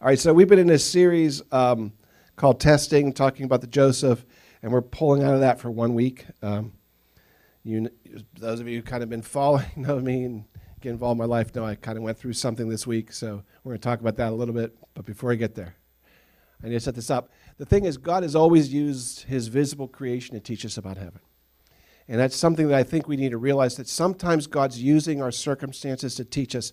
All right, so we've been in this series called Testing, talking about the Joseph, and we're pulling out of that for 1 week. Those of you who kind of been following know me and get involved in my life know I kind of went through something this week, so we're going to talk about that a little bit. But before I get there, I need to set this up. The thing is, God has always used his visible creation to teach us about heaven. And that's something that I think we need to realize, that sometimes God's using our circumstances to teach us.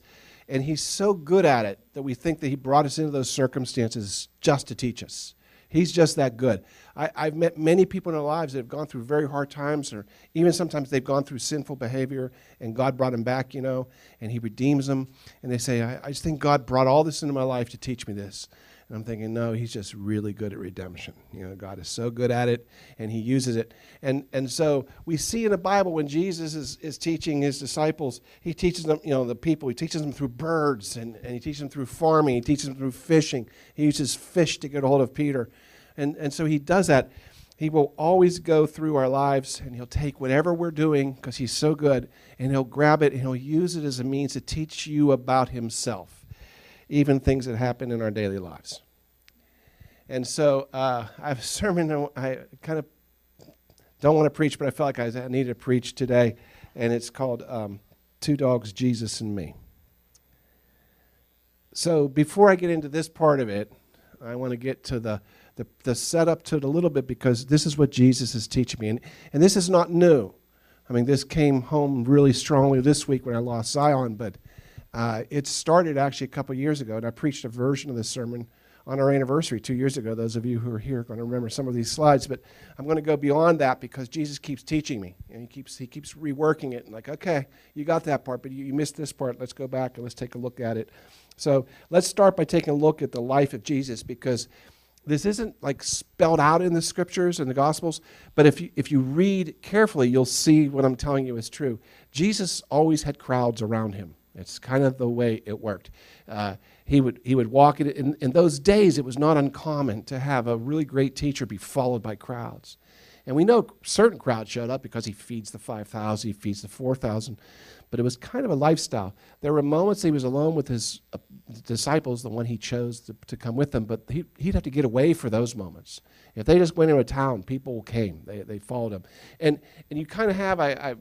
And he's so good at it that we think that he brought us into those circumstances just to teach us. He's just that good. I've met many people in their lives that have gone through very hard times, or even sometimes they've gone through sinful behavior, and God brought them back, and he redeems them. And they say, I just think God brought all this into my life to teach me this. And I'm thinking, no, he's just really good at redemption. God is so good at it, and he uses it. And so we see in the Bible when Jesus is teaching his disciples, he teaches them, the people, he teaches them through birds, and he teaches them through farming, he teaches them through fishing. He uses fish to get a hold of Peter. And so he does that. He will always go through our lives, and he'll take whatever we're doing, because he's so good, and he'll grab it, and he'll use it as a means to teach you about himself, even things that happen in our daily lives. And so I have a sermon I kind of don't want to preach, but I felt like I needed to preach today, and it's called Two Dogs, Jesus and Me. So before I get into this part of it, I want to get to the setup to it a little bit, because this is what Jesus is teaching me. And this is not new. I mean, this came home really strongly this week when I lost Zion, but it started actually a couple years ago, and I preached a version of this sermon on our anniversary 2 years ago. Those of you who are here are going to remember some of these slides, but I'm going to go beyond that because Jesus keeps teaching me, and he keeps reworking it, and like, okay, you got that part, but you missed this part. Let's go back and let's take a look at it. So let's start by taking a look at the life of Jesus, because this isn't like spelled out in the scriptures and the Gospels, but if you read carefully, you'll see what I'm telling you is true. Jesus always had crowds around him. It's kind of the way it worked. He would walk in those days. It was not uncommon to have a really great teacher be followed by crowds, and we know certain crowds showed up because he feeds the 5,000, he feeds the 4,000. But it was kind of a lifestyle. There were moments he was alone with his disciples, the one he chose to come with them, but he'd have to get away for those moments. If they just went into a town, people came. They followed him, and you kind of have. I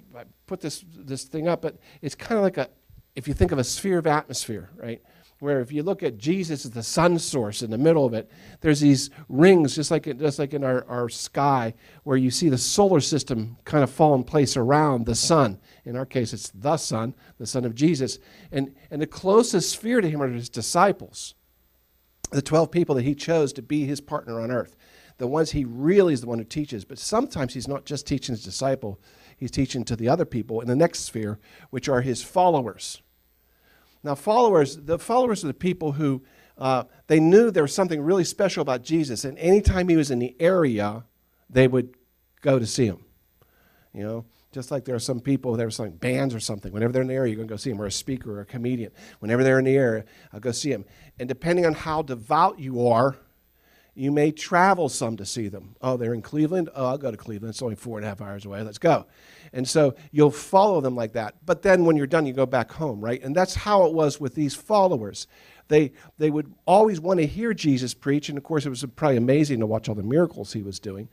put this thing up, but it's kind of like if you think of a sphere of atmosphere, right? Where if you look at Jesus as the sun source in the middle of it, there's these rings, just like in our sky, where you see the solar system kind of fall in place around the sun. In our case, it's the Son of Jesus. And the closest sphere to him are his disciples, the 12 people that he chose to be his partner on earth. The ones he really is the one who teaches. But sometimes he's not just teaching his disciple, he's teaching to the other people in the next sphere, which are his followers. Now, the followers are the people who, they knew there was something really special about Jesus, and anytime he was in the area, they would go to see him. Just like there are some people, there are some bands or something, whenever they're in the area, you're going to go see them, or a speaker or a comedian. Whenever they're in the area, I'll go see them. And depending on how devout you are, you may travel some to see them. Oh, they're in Cleveland? Oh, I'll go to Cleveland. It's only 4.5 hours away. Let's go. And so you'll follow them like that. But then when you're done, you go back home, right? And that's how it was with these followers. They would always want to hear Jesus preach. And, of course, it was probably amazing to watch all the miracles he was doing.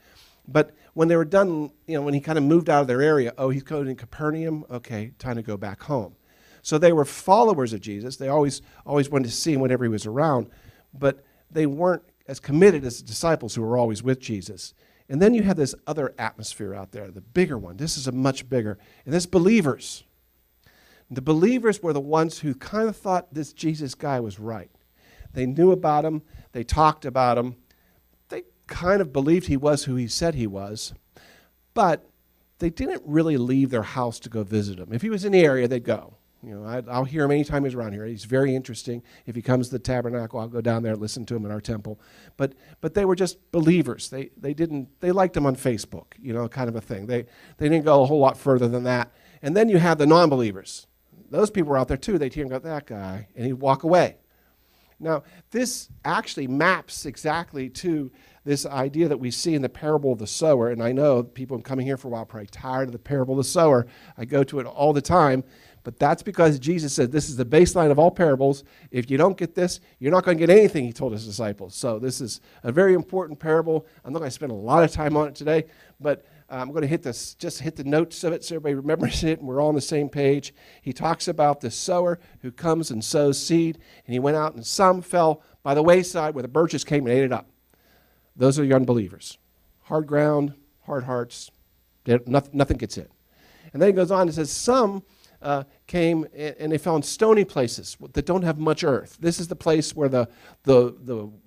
But when they were done, when he kind of moved out of their area, oh, he's going to Capernaum? Okay, time to go back home. So they were followers of Jesus. They always wanted to see him whenever he was around. But they weren't as committed as the disciples who were always with Jesus. And then you have this other atmosphere out there, the bigger one. This is a much bigger. And this believers. The believers were the ones who kind of thought this Jesus guy was right. They knew about him. They talked about him. They kind of believed he was who he said he was. But they didn't really leave their house to go visit him. If he was in the area, they'd go. I'll hear him anytime he's around here. He's very interesting. If he comes to the tabernacle, I'll go down there and listen to him in our temple. But they were just believers. They liked him on Facebook, kind of a thing. They didn't go a whole lot further than that. And then you have the non-believers. Those people were out there too. They'd hear him go, that guy, and he'd walk away. Now, this actually maps exactly to this idea that we see in the parable of the sower. And I know people coming here for a while are probably tired of the parable of the sower. I go to it all the time. But that's because Jesus said this is the baseline of all parables. If you don't get this, you're not going to get anything, he told his disciples. So this is a very important parable. I'm not going to spend a lot of time on it today, but I'm going to hit the notes of it so everybody remembers it and we're all on the same page. He talks about the sower who comes and sows seed, and he went out and some fell by the wayside where the birds just came and ate it up. Those are the unbelievers. Hard ground, hard hearts, nothing gets in. And then he goes on and says some came and they found stony places that don't have much earth. This is the place where the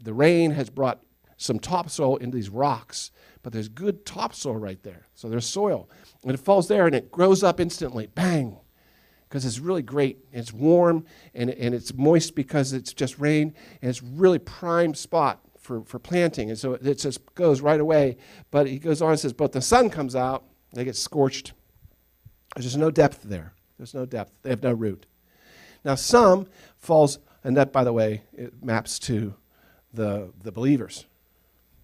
rain has brought some topsoil into these rocks, but there's good topsoil right there. So there's soil. And it falls there and it grows up instantly. Bang! Because it's really great. It's warm and it's moist because it's just rain, and it's really prime spot for planting. And so it just goes right away. But he goes on and says, but the sun comes out, they get scorched. There's just no depth there. There's no depth. They have no root. Now some falls, and that, by the way, it maps to the believers.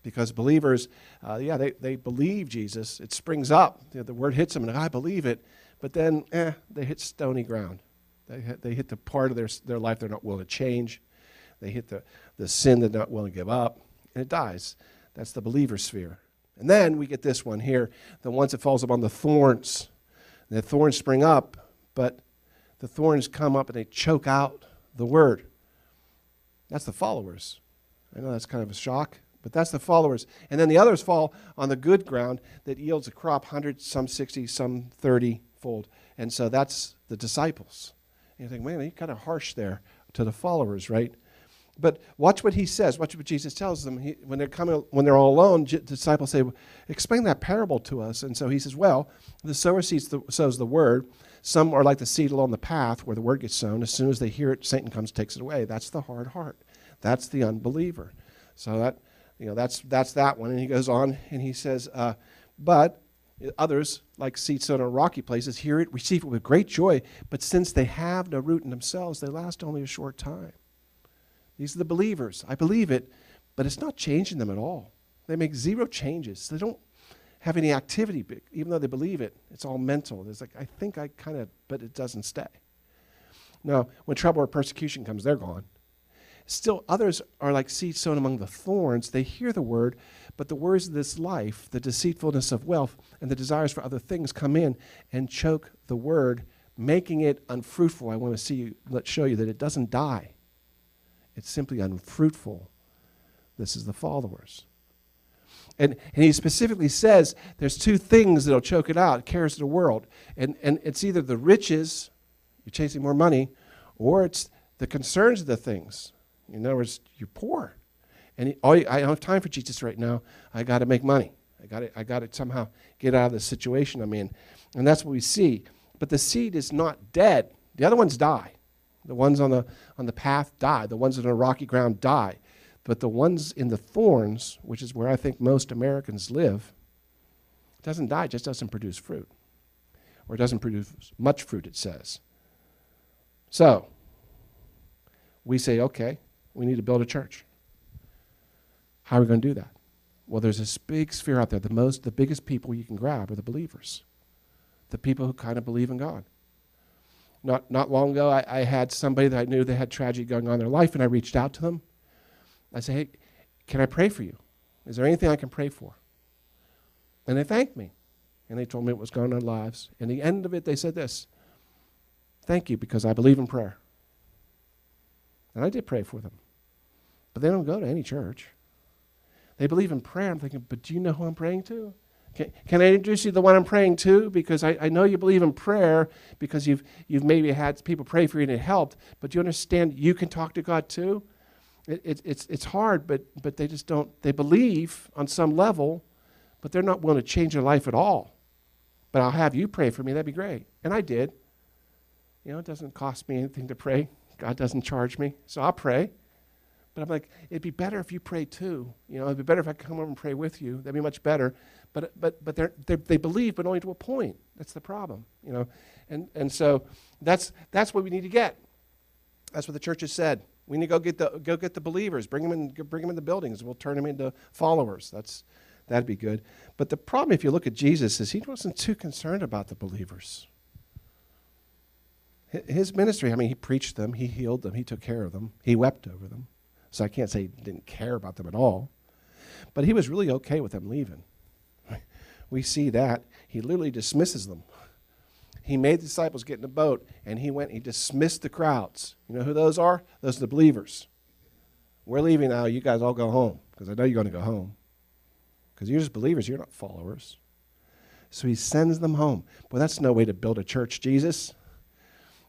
Because believers, they believe Jesus. It springs up. The word hits them, and I believe it. But then, they hit stony ground. They hit the part of their life they're not willing to change. They hit the sin they're not willing to give up, and it dies. That's the believer sphere. And then we get this one here, the ones that falls upon the thorns. The thorns spring up, but the thorns come up and they choke out the word. That's the followers. I know that's kind of a shock, but that's the followers. And then the others fall on the good ground that yields a crop 100, some 60, some 30-fold. And so that's the disciples. And you think, man, he's kind of harsh there to the followers, right? But watch what he says. Watch what Jesus tells them. When they're all alone, the disciples say, explain that parable to us. And so he says, well, the sower sows the word. Some are like the seed along the path where the word gets sown. As soon as they hear it, Satan comes and takes it away. That's the hard heart. That's the unbeliever. So that's that one. And he goes on and he says, but others, like seed sown on rocky places, hear it, receive it with great joy. But since they have no root in themselves, they last only a short time. These are the believers. I believe it, but it's not changing them at all. They make zero changes. They don't have any activity, even though they believe it. It's all mental. It's like, I think I kind of, but it doesn't stay. Now, when trouble or persecution comes, they're gone. Still, others are like seed sown among the thorns. They hear the word, but the words of this life, the deceitfulness of wealth, and the desires for other things come in and choke the word, making it unfruitful. I want to show you that it doesn't die. It's simply unfruitful. This is the followers. And he specifically says there's two things that'll choke it out, cares of the world. And it's either the riches, you're chasing more money, or it's the concerns of the things. In other words, you're poor. And I don't have time for Jesus right now. I got to make money. I got to somehow get out of the situation I'm in. And that's what we see. But the seed is not dead. The other ones die. The ones on the path die. The ones on the rocky ground die. But the ones in the thorns, which is where I think most Americans live, doesn't die, it just doesn't produce fruit. Or it doesn't produce much fruit, it says. So, we say, okay, we need to build a church. How are we going to do that? Well, there's this big sphere out there. The biggest people you can grab are the believers. The people who kind of believe in God. Not long ago, I had somebody that I knew that had tragedy going on in their life, and I reached out to them. I said, hey, can I pray for you? Is there anything I can pray for? And they thanked me. And they told me what was going on in their lives. And at the end of it, they said this, thank you, because I believe in prayer. And I did pray for them. But they don't go to any church. They believe in prayer. I'm thinking, but do you know who I'm praying to? Can I introduce you to the one I'm praying to? Because I know you believe in prayer because you've maybe had people pray for you and it helped. But do you understand you can talk to God too? It's hard, but they just don't. They believe on some level, but they're not willing to change their life at all. But I'll have you pray for me. That'd be great. And I did. It doesn't cost me anything to pray. God doesn't charge me, so I'll pray. But I'm like, it'd be better if you pray too. It'd be better if I could come over and pray with you. That'd be much better. But they believe, but only to a point. That's the problem. And so that's what we need to get. That's what the church has said. We need to go get the believers, bring them in the buildings. We'll turn them into followers. That'd be good. But the problem, if you look at Jesus, is he wasn't too concerned about the believers. His ministry, I mean, he preached them, he healed them, he took care of them, he wept over them. So I can't say he didn't care about them at all. But he was really okay with them leaving. We see that. He literally dismisses them. He made the disciples get in the boat, and he dismissed the crowds. You know who those are? Those are the believers. We're leaving now. You guys all go home, because I know you're going to go home. Because you're just believers. You're not followers. So he sends them home. But that's no way to build a church, Jesus.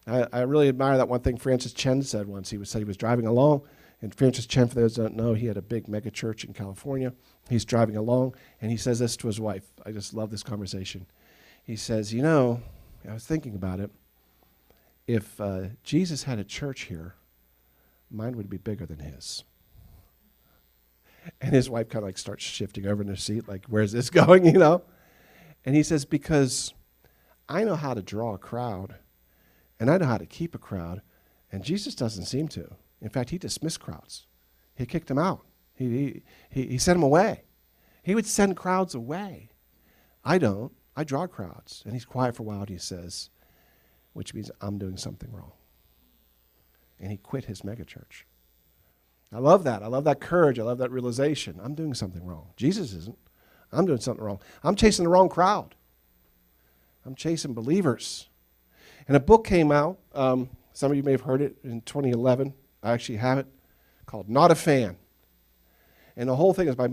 I really admire that one thing Francis Chen said once. He said he was driving along, and Francis Chen, for those who don't know, he had a big mega church in California. He's driving along, and he says this to his wife. I just love this conversation. He says, you know, I was thinking about it. If Jesus had a church here, mine would be bigger than his. And his wife kind of like starts shifting over in her seat, like, where's this going, you know? And he says, because I know how to draw a crowd, and I know how to keep a crowd, and Jesus doesn't seem to. In fact, he dismissed crowds. He kicked them out. He sent them away. He would send crowds away. I don't. I draw crowds. And he's quiet for a while, and he says, which means I'm doing something wrong. And he quit his megachurch. I love that. I love that courage. I love that realization. I'm doing something wrong. Jesus isn't. I'm doing something wrong. I'm chasing the wrong crowd. I'm chasing believers. And a book came out. Some of you may have heard it in 2011. I actually have it, called Not a Fan. And the whole thing is by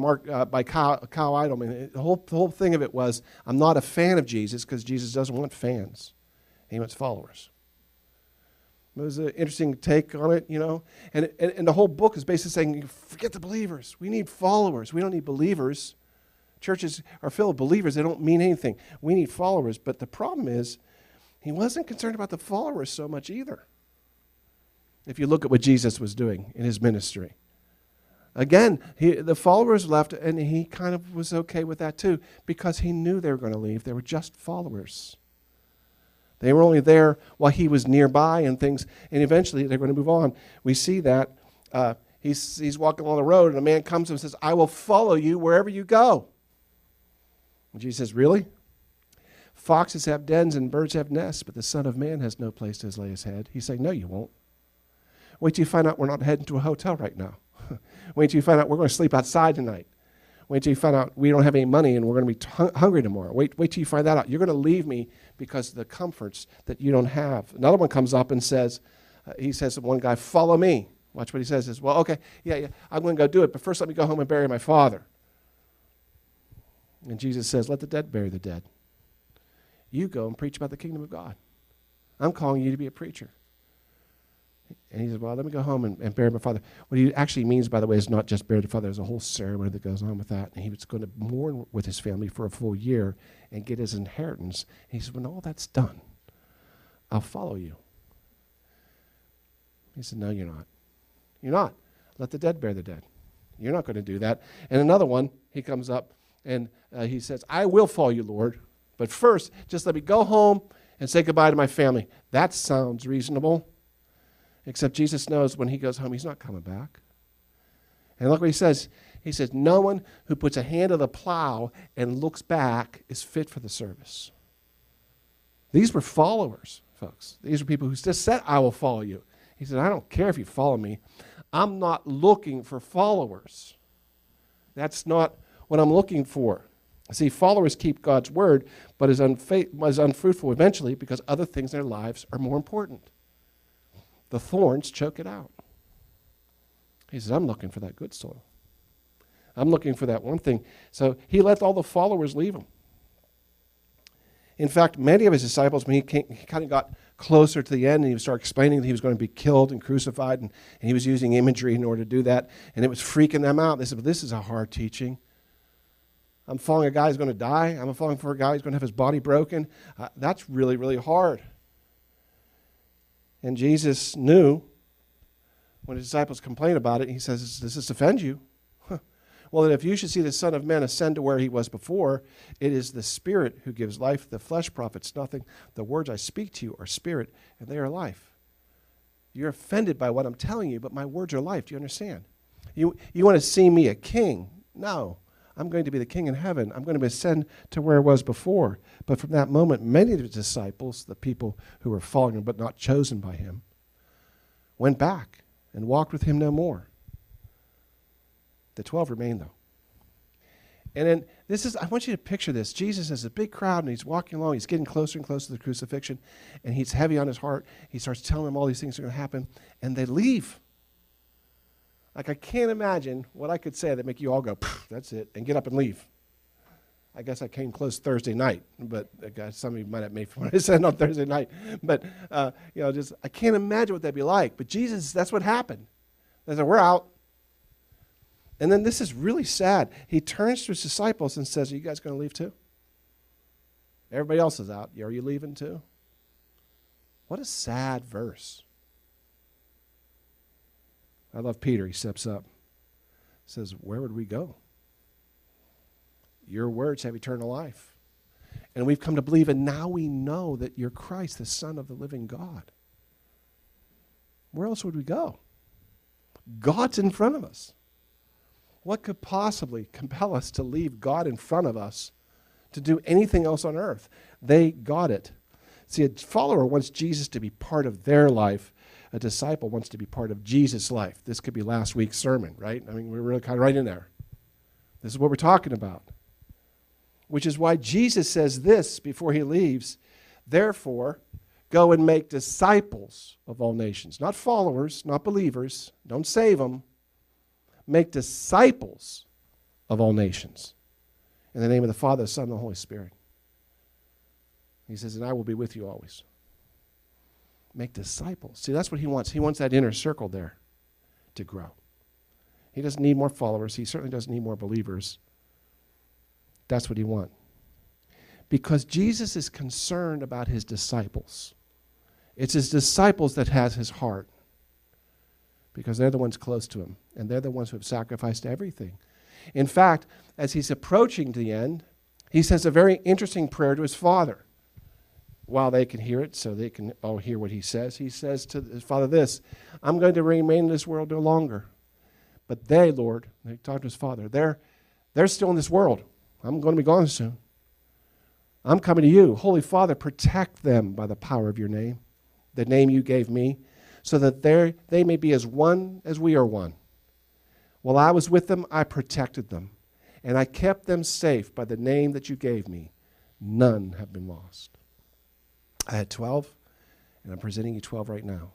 Kyle Idleman. The whole thing of it was, I'm not a fan of Jesus because Jesus doesn't want fans. He wants followers. It was an interesting take on it, you know. And the whole book is basically saying, forget the believers. We need followers. We don't need believers. Churches are filled with believers. They don't mean anything. We need followers. But the problem is, he wasn't concerned about the followers so much either. If you look at what Jesus was doing in his ministry. Again, the followers left, and he kind of was okay with that too, because he knew they were going to leave. They were just followers. They were only there while he was nearby and things, and eventually they're going to move on. We see that. He's walking along the road, and a man comes to him and says, I will follow you wherever you go. And Jesus says, really? Foxes have dens and birds have nests, but the Son of Man has no place to lay his head. He's saying, no, you won't. Wait till you find out we're not heading to a hotel right now. Wait till you find out we're going to sleep outside tonight. Wait till you find out we don't have any money and we're going to be hungry tomorrow. Wait till you find that out. You're going to leave me because of the comforts that you don't have. Another one comes up and says, he says to one guy, follow me. Watch what he says. Is, well, okay, yeah, I'm going to go do it, but first let me go home and bury my father. And Jesus says, let the dead bury the dead. You go and preach about the kingdom of God. I'm calling you to be a preacher. And he says, well, let me go home and bury my father. What he actually means, by the way, is not just bury the father. There's a whole ceremony that goes on with that. And he was going to mourn with his family for a full year and get his inheritance. And he said, when all that's done, I'll follow you. He said, no, you're not. You're not. Let the dead bury the dead. You're not going to do that. And another one, he comes up and he says, I will follow you, Lord. But first, just let me go home and say goodbye to my family. That sounds reasonable. Except Jesus knows when he goes home, he's not coming back. And look what he says. He says, no one who puts a hand to the plow and looks back is fit for the service. These were followers, folks. These are people who just said, I will follow you. He said, I don't care if you follow me. I'm not looking for followers. That's not what I'm looking for. See, followers keep God's word, but is unfruitful eventually because other things in their lives are more important. The thorns choke it out. He says, I'm looking for that good soil. I'm looking for that one thing. So he let all the followers leave him. In fact, many of his disciples, when he kind of got closer to the end and he started explaining that he was going to be killed and crucified, and he was using imagery in order to do that, and it was freaking them out. They said, well, this is a hard teaching. I'm following a guy who's going to die. I'm following for a guy who's going to have his body broken. That's really, really hard. And Jesus knew when his disciples complained about it, he says, does this offend you? Well, that if you should see the Son of Man ascend to where he was before, it is the Spirit who gives life. The flesh profits nothing. The words I speak to you are spirit, and they are life. You're offended by what I'm telling you, but my words are life. Do you understand? You want to see me a king? No. I'm going to be the king in heaven. I'm going to ascend to where I was before. But from that moment, many of the disciples, the people who were following but not chosen by him, went back and walked with him no more. The 12 remained, though. And then I want you to picture this. Jesus has a big crowd, and he's walking along. He's getting closer and closer to the crucifixion, and he's heavy on his heart. He starts telling them all these things are going to happen, and they leave. Like, I can't imagine what I could say that make you all go, that's it, and get up and leave. I guess I came close Thursday night, but some of you might have made fun of what I said on Thursday night. But, I can't imagine what that'd be like. But Jesus, that's what happened. They said, we're out. And then this is really sad. He turns to his disciples and says, are you guys going to leave too? Everybody else is out. Are you leaving too? What a sad verse. I love Peter. He steps up. Says, where would we go? Your words have eternal life. And we've come to believe, and now we know that you're Christ, the Son of the living God. Where else would we go? God's in front of us. What could possibly compel us to leave God in front of us to do anything else on earth? They got it. See, a follower wants Jesus to be part of their life. A disciple wants to be part of Jesus' life. This could be last week's sermon, right? I mean, we're really kind of right in there. This is what we're talking about. Which is why Jesus says this before he leaves, therefore, go and make disciples of all nations. Not followers, not believers. Don't save them. Make disciples of all nations. In the name of the Father, the Son, and the Holy Spirit. He says, and I will be with you always. Make disciples. See, that's what he wants. He wants that inner circle there to grow. He doesn't need more followers. He certainly doesn't need more believers. That's what he wants. Because Jesus is concerned about his disciples. It's his disciples that has his heart. Because they're the ones close to him. And they're the ones who have sacrificed everything. In fact, as he's approaching the end, he says a very interesting prayer to his Father. While they can hear it, so they can all hear what he says to his Father this, I'm going to remain in this world no longer. But they, Lord, they talk to his Father, they're still in this world. I'm going to be gone soon. I'm coming to you. Holy Father, protect them by the power of your name, the name you gave me, so that they may be as one as we are one. While I was with them, I protected them, and I kept them safe by the name that you gave me. None have been lost. I had 12, and I'm presenting you 12 right now.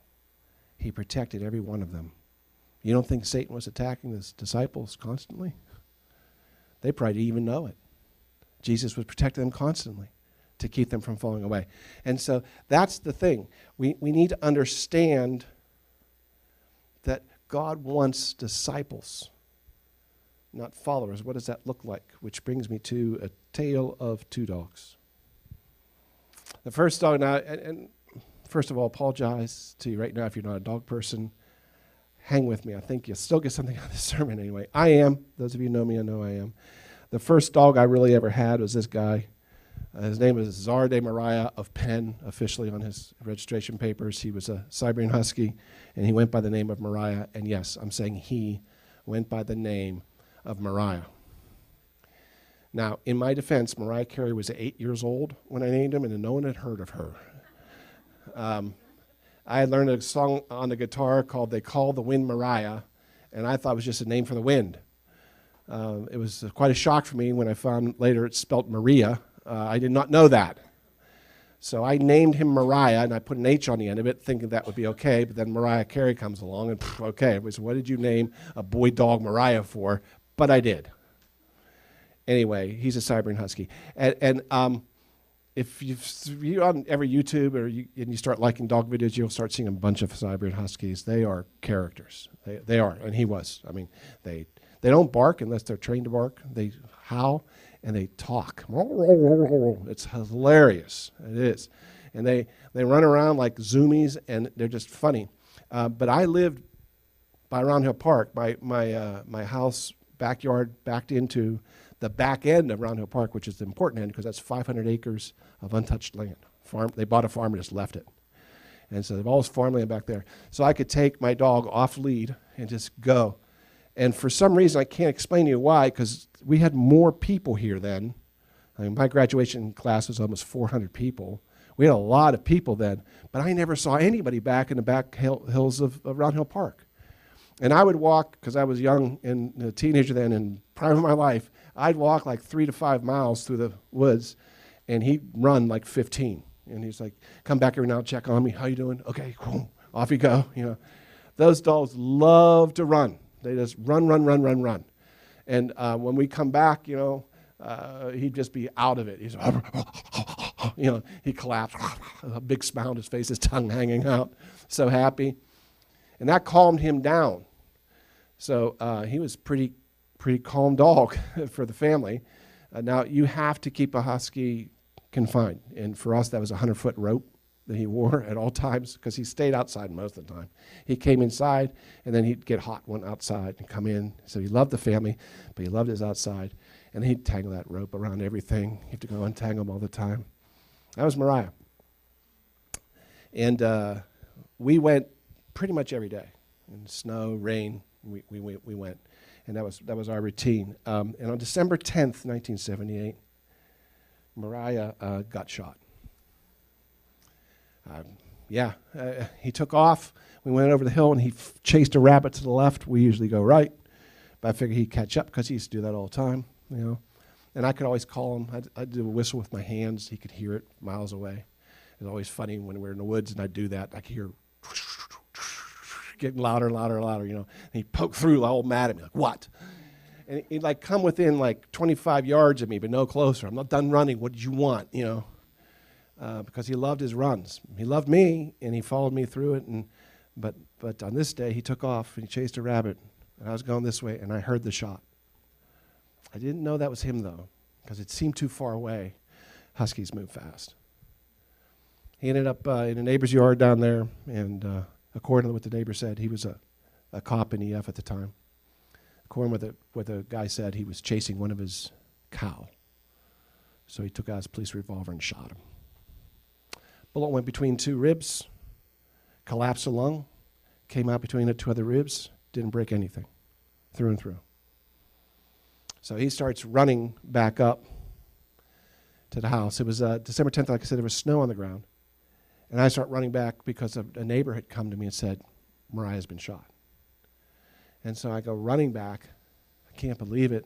He protected every one of them. You don't think Satan was attacking his disciples constantly? They probably didn't even know it. Jesus was protecting them constantly to keep them from falling away. And so that's the thing. We need to understand that God wants disciples, not followers. What does that look like? Which brings me to a tale of two dogs. The first dog, now, and first of all, apologize to you right now if you're not a dog person. Hang with me. I think you'll still get something out of this sermon anyway. I am. Those of you who know me, I know I am. The first dog I really ever had was this guy. His name is Czar de Maria of Penn, officially on his registration papers. He was a Siberian Husky, and he went by the name of Mariah. And yes, I'm saying he went by the name of Mariah. Now, in my defense, Mariah Carey was 8 years old when I named him, and no one had heard of her. I had learned a song on the guitar called They Call the Wind Mariah, and I thought it was just a name for the wind. It was quite a shock for me when I found later it's spelt Maria. I did not know that. So I named him Mariah, and I put an H on the end of it, thinking that would be okay, but then Mariah Carey comes along, and okay. It was, what did you name a boy dog Mariah for? But I did. Anyway, he's a Siberian Husky. And if you're on every YouTube and you start liking dog videos, you'll start seeing a bunch of Siberian Huskies. They are characters. They are, and he was. I mean, they don't bark unless they're trained to bark. They howl, and they talk. It's hilarious. It is. And they run around like zoomies, and they're just funny. But I lived by Round Hill Park. My house backyard backed into the back end of Round Hill Park, which is the important end because that's 500 acres of untouched land. They bought a farm and just left it. And so they've all this farmland back there. So I could take my dog off lead and just go. And for some reason, I can't explain to you why, because we had more people here then. I mean, my graduation class was almost 400 people. We had a lot of people then, but I never saw anybody back in the back hills of Round Hill Park. And I would walk, because I was young and a teenager then, in prime of my life, I'd walk like 3 to 5 miles through the woods, and he'd run like 15. And he's like, come back every now and check on me. How you doing? Okay, cool. Off you go. You know, those dogs love to run. They just run, run, run, run, run. And when we come back, you know, he'd just be out of it. He's, you know, he collapsed, a big smile on his face, his tongue hanging out, so happy. And that calmed him down. So he was pretty calm dog for the family. Now, you have to keep a husky confined. And for us, that was a 100-foot rope that he wore at all times, because he stayed outside most of the time. He came inside, and then he'd get hot one outside and come in. So he loved the family, but he loved his outside. And he'd tangle that rope around everything. You have to go untangle them all the time. That was Mariah. And we went pretty much every day. In snow, rain, we went. And that was our routine. And on December 10th, 1978, Mariah got shot. He took off. We went over the hill, and he chased a rabbit to the left. We usually go right, but I figured he'd catch up because he used to do that all the time, you know. And I could always call him. I'd do a whistle with my hands. He could hear it miles away. It was always funny when we were in the woods, and I'd do that. I could hear getting louder, louder, louder, you know. And he'd poke through, all mad at me, like, what? And he'd like come within like 25 yards of me, but no closer. I'm not done running. What did you want, you know? Because he loved his runs. He loved me, and he followed me through it. But on this day, he took off, and he chased a rabbit. And I was going this way, and I heard the shot. I didn't know that was him, though, because it seemed too far away. Huskies move fast. He ended up in a neighbor's yard down there, and according to what the neighbor said, he was a cop in EF at the time. According to what the guy said, he was chasing one of his cow. So he took out his police revolver and shot him. Bullet went between 2 ribs, collapsed a lung, came out between the 2 other ribs, didn't break anything, through and through. So he starts running back up to the house. It was December 10th, like I said, there was snow on the ground. And I start running back because a neighbor had come to me and said, Mariah's been shot. And so I go running back. I can't believe it.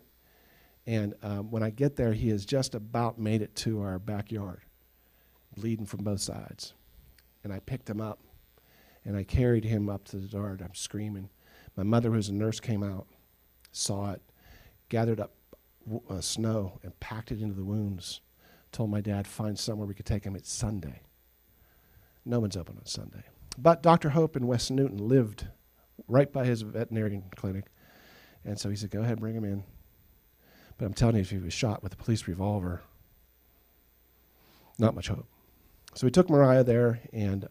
And when I get there, he has just about made it to our backyard, bleeding from both sides. And I picked him up, and I carried him up to the yard. I'm screaming. My mother, who's a nurse, came out, saw it, gathered up snow, and packed it into the wounds. Told my dad, find somewhere we could take him. It's Sunday. No one's open on Sunday. But Dr. Hope in West Newton lived right by his veterinarian clinic. And so he said, go ahead, bring him in. But I'm telling you, if he was shot with a police revolver, not much hope. So we took Mariah there, and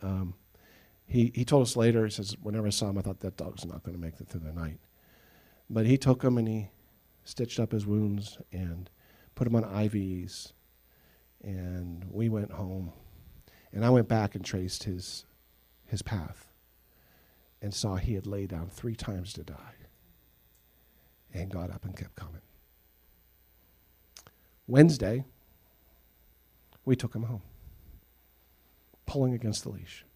he told us later, he says, whenever I saw him, I thought that dog's not going to make it through the night. But he took him, and he stitched up his wounds and put him on IVs. And we went home. And I went back and traced his path and saw he had laid down 3 times to die and got up and kept coming. Wednesday, we took him home, pulling against the leash.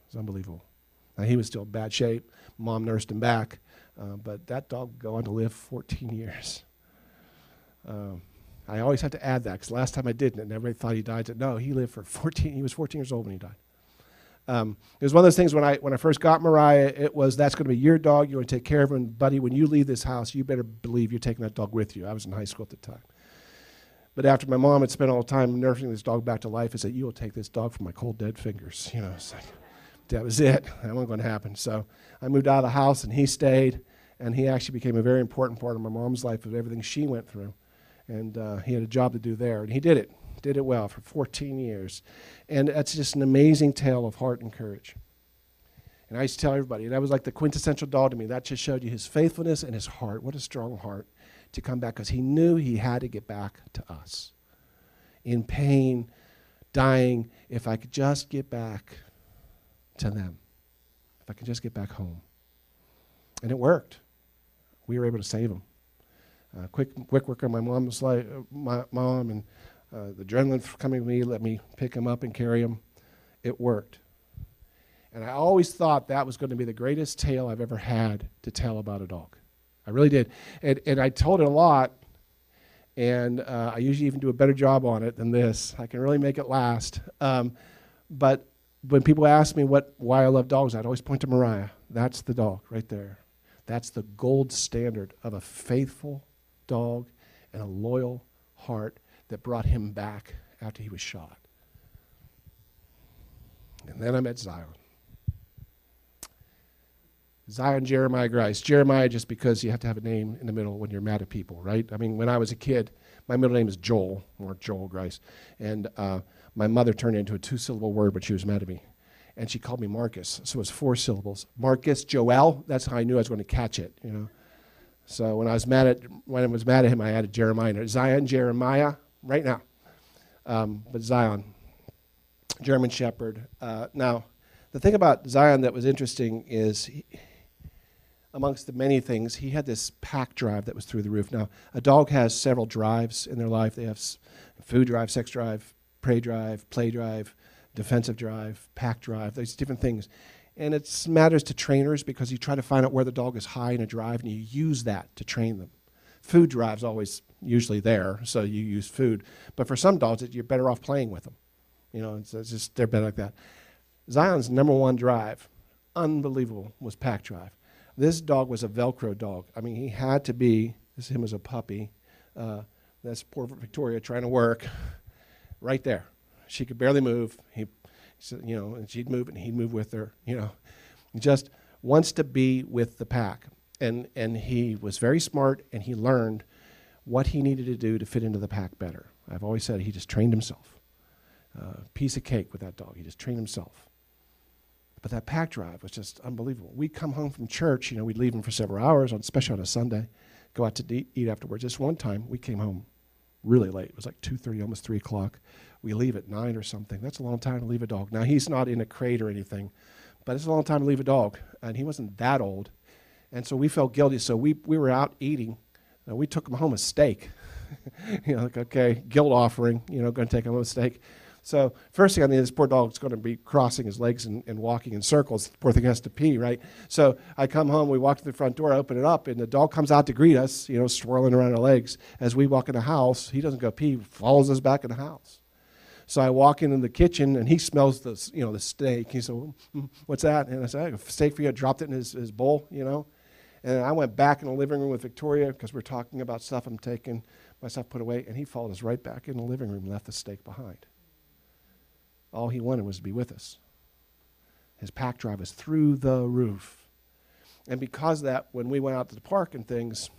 It was unbelievable. Now, he was still in bad shape. Mom nursed him back, but that dog would go on to live 14 years. I always have to add that, because last time I didn't, and everybody thought he died. I said, no, he lived for 14. He was 14 years old when he died. It was one of those things when I first got Mariah, it was, that's going to be your dog. You're going to take care of him. Buddy, when you leave this house, you better believe you're taking that dog with you. I was in high school at the time. But after my mom had spent all the time nursing this dog back to life, I said, you will take this dog from my cold, dead fingers. You know, it's like, that was it. That wasn't going to happen. So I moved out of the house, and he stayed, and he actually became a very important part of my mom's life, of everything she went through. And he had a job to do there, and he did it well for 14 years. And that's just an amazing tale of heart and courage. And I used to tell everybody, that was like the quintessential dog to me. That just showed you his faithfulness and his heart. What a strong heart to come back, because he knew he had to get back to us. In pain, dying, if I could just get back to them. If I could just get back home. And it worked. we were able to save him. Quick work on my mom's life, my mom, and the adrenaline coming to me let me pick him up and carry him. It worked. And I always thought that was going to be the greatest tale I've ever had to tell about a dog. I really did. And I told it a lot, and I usually even do a better job on it than this. I can really make it last. But when people ask me why I love dogs, I'd always point to Mariah. That's the dog right there. That's the gold standard of a faithful dog and a loyal heart that brought him back after he was shot. And then I met Zion. Zion Jeremiah Grice. Jeremiah just because you have to have a name in the middle when you're mad at people, right? I mean, when I was a kid, my middle name is Joel, or Joel Grice. And my mother turned it into a 2-syllable word, but she was mad at me. And she called me Marcus, so it was 4 syllables. Marcus Joel, that's how I knew I was going to catch it, you know. So when I was mad at him, I added Jeremiah. Zion Jeremiah, right now. But Zion, German Shepherd. Now, the thing about Zion that was interesting is, amongst the many things, he had this pack drive that was through the roof. Now, a dog has several drives in their life. They have food drive, sex drive, prey drive, play drive, defensive drive, pack drive. There's different things. And it matters to trainers because you try to find out where the dog is high in a drive, and you use that to train them. Food drive's always usually there, so you use food. But for some dogs, you're better off playing with them. You know, it's just they're better like that. Zion's number one drive, unbelievable, was pack drive. This dog was a Velcro dog. I mean, he had to be, this is him as a puppy. That's poor Victoria trying to work right there. She could barely move. He said, you know, and she'd move and he'd move with her, you know. He just wants to be with the pack. And he was very smart, and he learned what he needed to do to fit into the pack better. I've always said he just trained himself. Piece of cake with that dog. He just trained himself. But that pack drive was just unbelievable. We'd come home from church, you know, we'd leave him for several hours, especially on a Sunday, go out to eat afterwards. Just one time, we came home really late. It was like 2:30, almost 3 o'clock. We leave at 9 or something. That's a long time to leave a dog. Now, he's not in a crate or anything, but it's a long time to leave a dog. And he wasn't that old. And so we felt guilty. So we were out eating. We took him home a steak. You know, like, okay, guilt offering, you know, going to take him home a steak. So first thing I knew, this poor dog's going to be crossing his legs and walking in circles. The poor thing has to pee, right? So I come home, we walk to the front door, I open it up, and the dog comes out to greet us, you know, swirling around our legs. As we walk in the house, he doesn't go pee, follows us back in the house. So I walk into the kitchen, and he smells the, you know, the steak. He said, what's that? And I said, I have a steak for you. I dropped it in his bowl, you know. And I went back in the living room with Victoria because we're talking about stuff I'm taking, my stuff put away, and he followed us right back in the living room and left the steak behind. All he wanted was to be with us. His pack drive was through the roof. And because of that, when we went out to the park and things,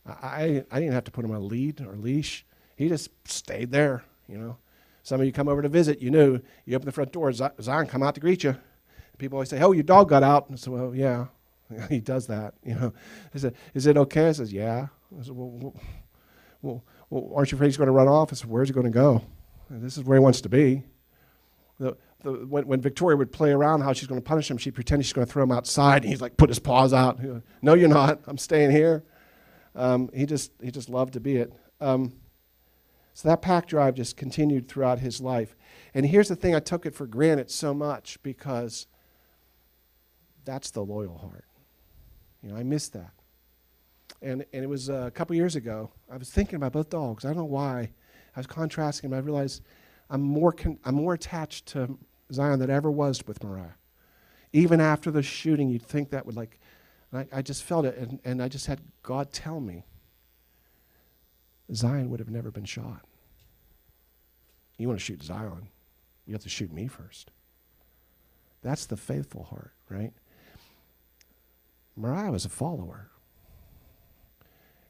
I didn't have to put him on a lead or leash. He just stayed there, you know. Some of you come over to visit, you knew, you open the front door, Zion come out to greet you. People always say, oh, your dog got out. And I said, well, yeah, he does that, you know. I said, is it okay? I says, yeah. I said, well, aren't you afraid he's going to run off? I said, where's he going to go? And this is where he wants to be. When Victoria would play around how she's going to punish him, she'd pretend she's going to throw him outside, and he's like, put his paws out. Like, no, you're not. I'm staying here. He just loved to be it. So that pack drive just continued throughout his life. And here's the thing, I took it for granted so much because that's the loyal heart. You know, I missed that. And it was a couple years ago, I was thinking about both dogs. I don't know why. I was contrasting them. I realized I'm more attached to Zion than I ever was with Mariah. Even after the shooting, you'd think that would I just felt it, and I just had God tell me, Zion would have never been shot. You want to shoot Zion, you have to shoot me first. That's the faithful heart, right? Mariah was a follower.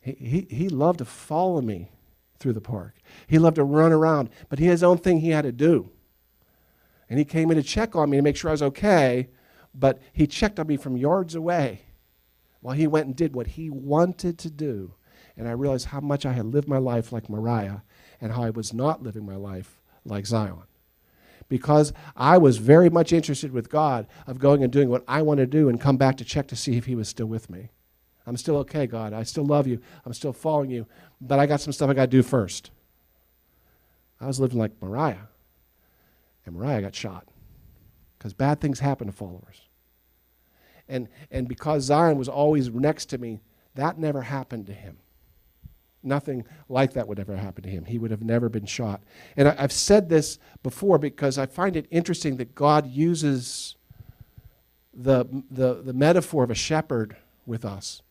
He loved to follow me through the park. He loved to run around, but he had his own thing he had to do. And he came in to check on me to make sure I was okay, but he checked on me from yards away while he went and did what he wanted to do. And I realized how much I had lived my life like Mariah and how I was not living my life like Zion. Because I was very much interested with God of going and doing what I wanted to do and come back to check to see if he was still with me. I'm still okay, God. I still love you. I'm still following you. But I got some stuff I got to do first. I was living like Mariah. And Mariah got shot. Because bad things happen to followers. And because Zion was always next to me, that never happened to him. Nothing like that would ever happen to him. He would have never been shot. And I've said this before because I find it interesting that God uses the metaphor of a shepherd with us.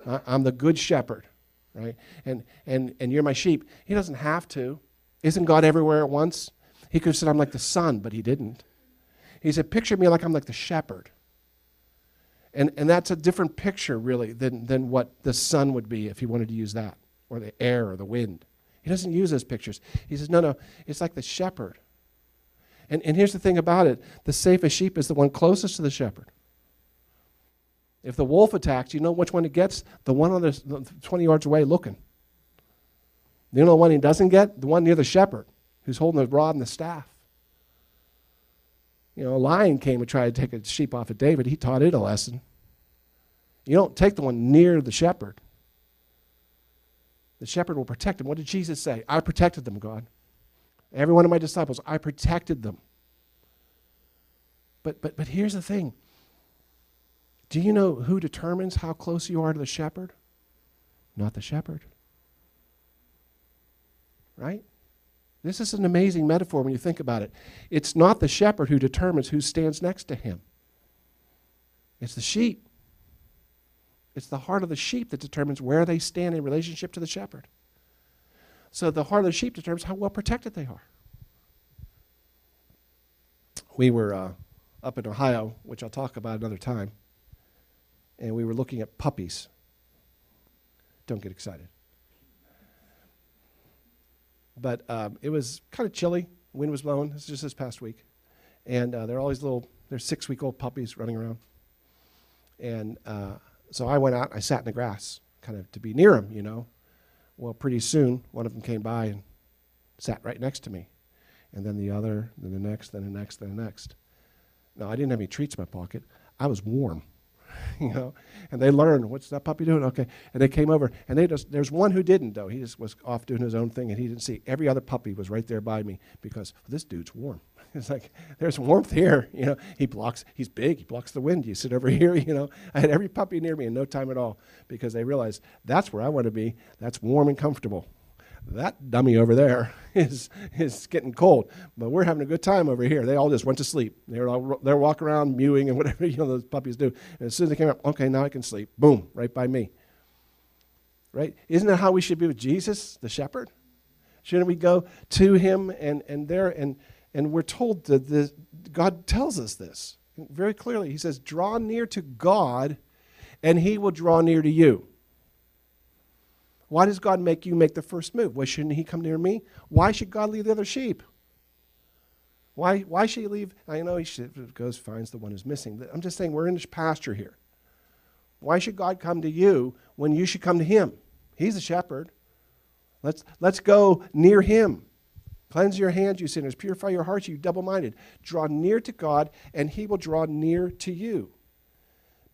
I'm the good shepherd, right? And you're my sheep. He doesn't have to. Isn't God everywhere at once? He could have said, I'm like the son, but he didn't. He said, picture me like I'm like the shepherd. And that's a different picture, really, than what the sun would be if he wanted to use that, or the air or the wind. He doesn't use those pictures. He says, no, it's like the shepherd. And here's the thing about it. The safest sheep is the one closest to the shepherd. If the wolf attacks, you know which one it gets? The one on the 20 yards away looking. You know the one he doesn't get? The one near the shepherd, who's holding the rod and the staff. You know, a lion came and tried to take a sheep off of David. He taught it a lesson. You don't take the one near the shepherd. The shepherd will protect him. What did Jesus say? I protected them, God. Every one of my disciples, I protected them. But here's the thing. Do you know who determines how close you are to the shepherd? Not the shepherd. Right? This is an amazing metaphor when you think about it. It's not the shepherd who determines who stands next to him. It's the sheep. It's the heart of the sheep that determines where they stand in relationship to the shepherd. So the heart of the sheep determines how well protected they are. We were up in Ohio, which I'll talk about another time, and we were looking at puppies. Don't get excited. But it was kind of chilly. Wind was blowing. This is just this past week. And they're all these little, they're 6-week-old puppies running around. And so I went out. I sat in the grass kind of to be near them, you know. Well, pretty soon, one of them came by and sat right next to me. And then the other, then the next, then the next, then the next. Now, I didn't have any treats in my pocket. I was warm. You know, and they learned, what's that puppy doing? Okay. And they came over, and there's one who didn't, though. He just was off doing his own thing, and he didn't see. Every other puppy was right there by me because this dude's warm. It's like, there's warmth here. You know, he's big, he blocks the wind. You sit over here, you know. I had every puppy near me in no time at all because they realized that's where I want to be. That's warm and comfortable. That dummy over there is getting cold, but we're having a good time over here. They all just went to sleep. They're walking around mewing and whatever those puppies do. And as soon as they came up, okay, now I can sleep. Boom, right by me. Right? Isn't that how we should be with Jesus, the shepherd? Shouldn't we go to him and we're told that God tells us this very clearly. He says, draw near to God, and he will draw near to you. Why does God make you make the first move? Why shouldn't he come near me? Why should God leave the other sheep? Why should he leave? I know he goes, finds the one who's missing. I'm just saying we're in this pasture here. Why should God come to you when you should come to him? He's the shepherd. Let's go near him. Cleanse your hands, you sinners. Purify your hearts, you double-minded. Draw near to God, and he will draw near to you.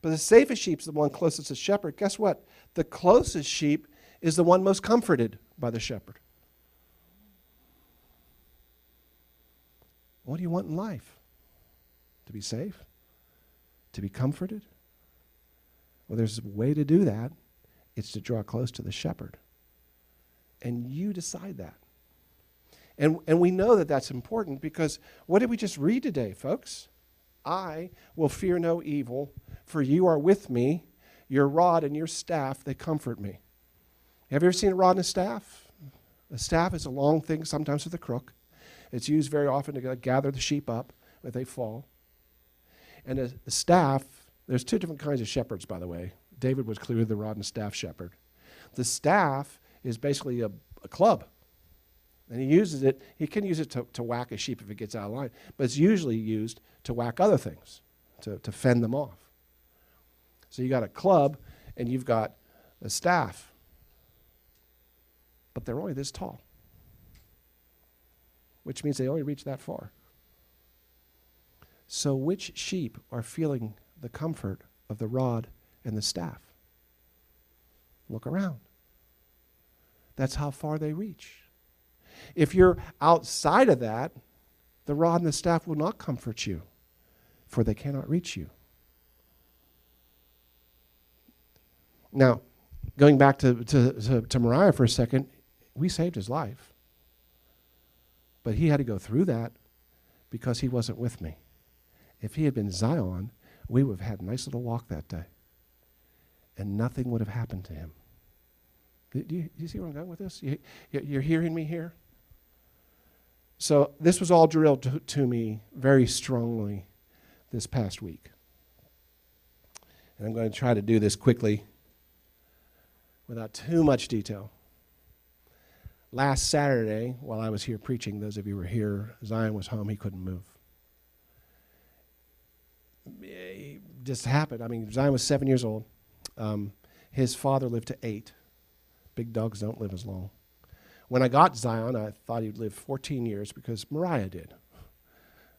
But the safest sheep is the one closest to the shepherd. Guess what? The closest sheep is the one most comforted by the shepherd. What do you want in life? To be safe? To be comforted? Well, there's a way to do that. It's to draw close to the shepherd. And you decide that. And we know that that's important because what did we just read today, folks? I will fear no evil, for you are with me. Your rod and your staff, they comfort me. Have you ever seen a rod and a staff? A staff is a long thing, sometimes with a crook. It's used very often to gather the sheep up if they fall. And a staff, there's two different kinds of shepherds, by the way. David was clearly the rod and staff shepherd. The staff is basically a club. And he uses it, he can use it to whack a sheep if it gets out of line, but it's usually used to whack other things, to fend them off. So you got a club and you've got a staff. But they're only this tall, which means they only reach that far. So which sheep are feeling the comfort of the rod and the staff? Look around. That's how far they reach. If you're outside of that, the rod and the staff will not comfort you, for they cannot reach you. Now, going back to Moriah for a second, we saved his life. But he had to go through that because he wasn't with me. If he had been Zion, we would have had a nice little walk that day. And nothing would have happened to him. Do you see where I'm going with this? You're hearing me here? So this was all drilled to me very strongly this past week. And I'm going to try to do this quickly without too much detail. Last Saturday, while I was here preaching, those of you who were here, Zion was home. He couldn't move. It just happened. I mean, Zion was 7 years old. His father lived to 8. Big dogs don't live as long. When I got Zion, I thought he'd live 14 years because Moriah did.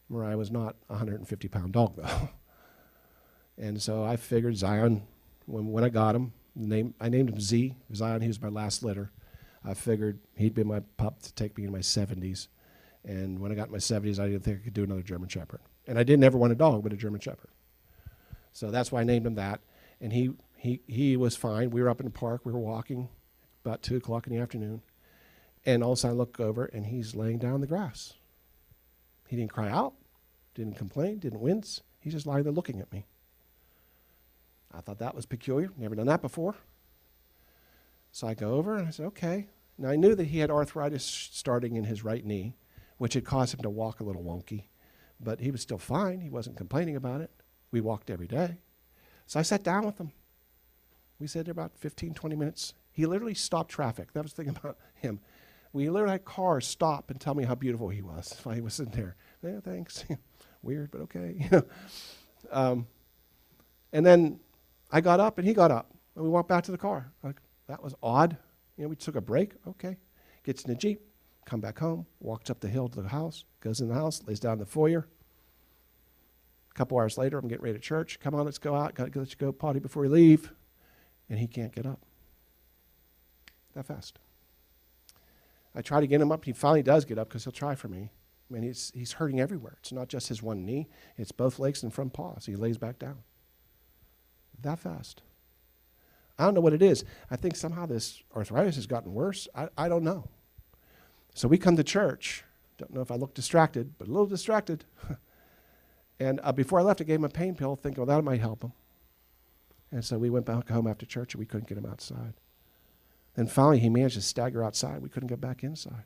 Moriah was not a 150-pound dog, though. And so I figured Zion, when I got him, I named him Z. Zion, he was my last litter. I figured he'd be my pup to take me in my 70s. And when I got in my 70s, I didn't think I could do another German Shepherd. And I didn't ever want a dog but a German Shepherd. So that's why I named him that. And he was fine. We were up in the park. We were walking about 2 o'clock in the afternoon. And all of a sudden I look over, and he's laying down in the grass. He didn't cry out, didn't complain, didn't wince. He's just lying there looking at me. I thought that was peculiar. Never done that before. So I go over, and I said, okay. Now, I knew that he had arthritis starting in his right knee, which had caused him to walk a little wonky. But he was still fine. He wasn't complaining about it. We walked every day. So I sat down with him. We sat there about 15, 20 minutes. He literally stopped traffic. That was the thing about him. We literally had cars stop and tell me how beautiful he was while he was sitting there. Yeah, thanks. Weird, but okay. And then I got up, and he got up. And we walked back to the car. That was odd. We took a break. Okay. Gets in the Jeep, come back home, walks up the hill to the house, goes in the house, lays down in the foyer. A couple hours later, I'm getting ready to church. Come on, let's go out. Got to let you go potty before we leave. And he can't get up. That fast. I try to get him up. He finally does get up because he'll try for me. I mean, he's hurting everywhere. It's not just his one knee. It's both legs and front paws. He lays back down. That fast. I don't know what it is. I think somehow this arthritis has gotten worse. I don't know. So we come to church. Don't know if I look distracted, but a little distracted. And before I left, I gave him a pain pill, thinking, well, that might help him. And so we went back home after church, and we couldn't get him outside. Then finally, he managed to stagger outside. We couldn't get back inside.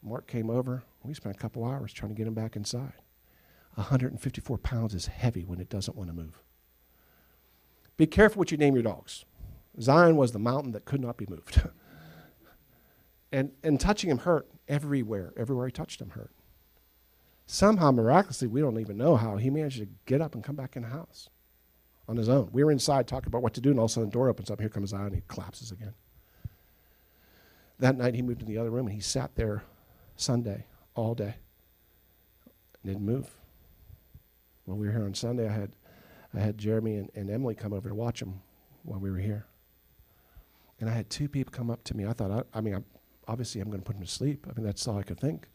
Mark came over. We spent a couple hours trying to get him back inside. 154 pounds is heavy when it doesn't want to move. Be careful what you name your dogs. Zion was the mountain that could not be moved. and touching him hurt everywhere. Everywhere he touched him hurt. Somehow, miraculously, we don't even know how, he managed to get up and come back in the house on his own. We were inside talking about what to do, and all of a sudden the door opens up. Here comes Zion, and he collapses again. That night, he moved in the other room, and he sat there Sunday all day. Didn't move. When we were here on Sunday, I had Jeremy and Emily come over to watch him while we were here. And I had 2 people come up to me. I thought, obviously I'm going to put him to sleep. I mean, that's all I could think.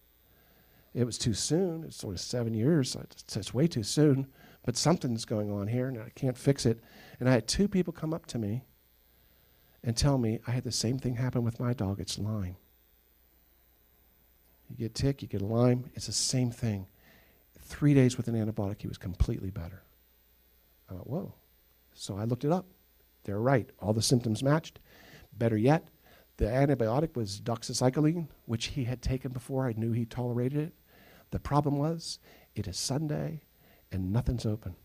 It was too soon. It's only 7 years. It's way too soon. But something's going on here, and I can't fix it. And I had 2 people come up to me and tell me I had the same thing happen with my dog. It's Lyme. You get tick, you get a Lyme. It's the same thing. 3 days with an antibiotic, he was completely better. I went, whoa. So I looked it up. They're right. All the symptoms matched. Better yet, the antibiotic was doxycycline, which he had taken before. I knew he tolerated it. The problem was, it is Sunday, and nothing's open.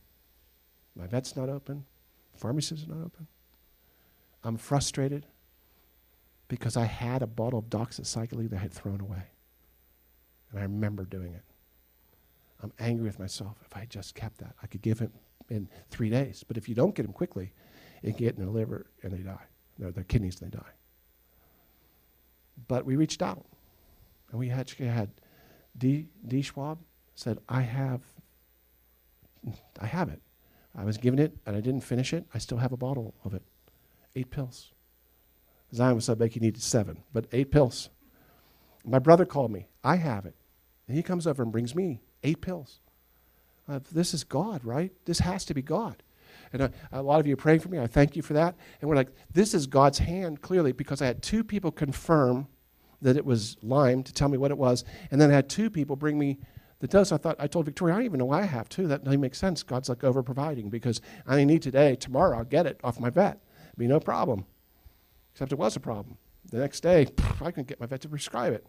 My vet's not open. Pharmacy's not open. I'm frustrated because I had a bottle of doxycycline that I had thrown away. And I remember doing it. I'm angry with myself. If I had just kept that, I could give him in 3 days. But if you don't get him quickly, it can get in their liver and they die. Their kidneys, and they die. But we reached out. And we had D. Schwab said, I have it. I was given it, and I didn't finish it. I still have a bottle of it. 8 pills. Zion was so big he needed 7, but 8 pills. My brother called me. I have it. And he comes over and brings me 8 pills. This is God, right? This has to be God. And a lot of you are praying for me. I thank you for that. And we're like, this is God's hand, clearly, because I had 2 people confirm that it was Lyme to tell me what it was. And then I had 2 people bring me the dose. I told Victoria, I don't even know why I have 2. That doesn't make sense. God's like over-providing because I need today, tomorrow, I'll get it off my vet. It'd be no problem. Except it was a problem. The next day, I couldn't get my vet to prescribe it.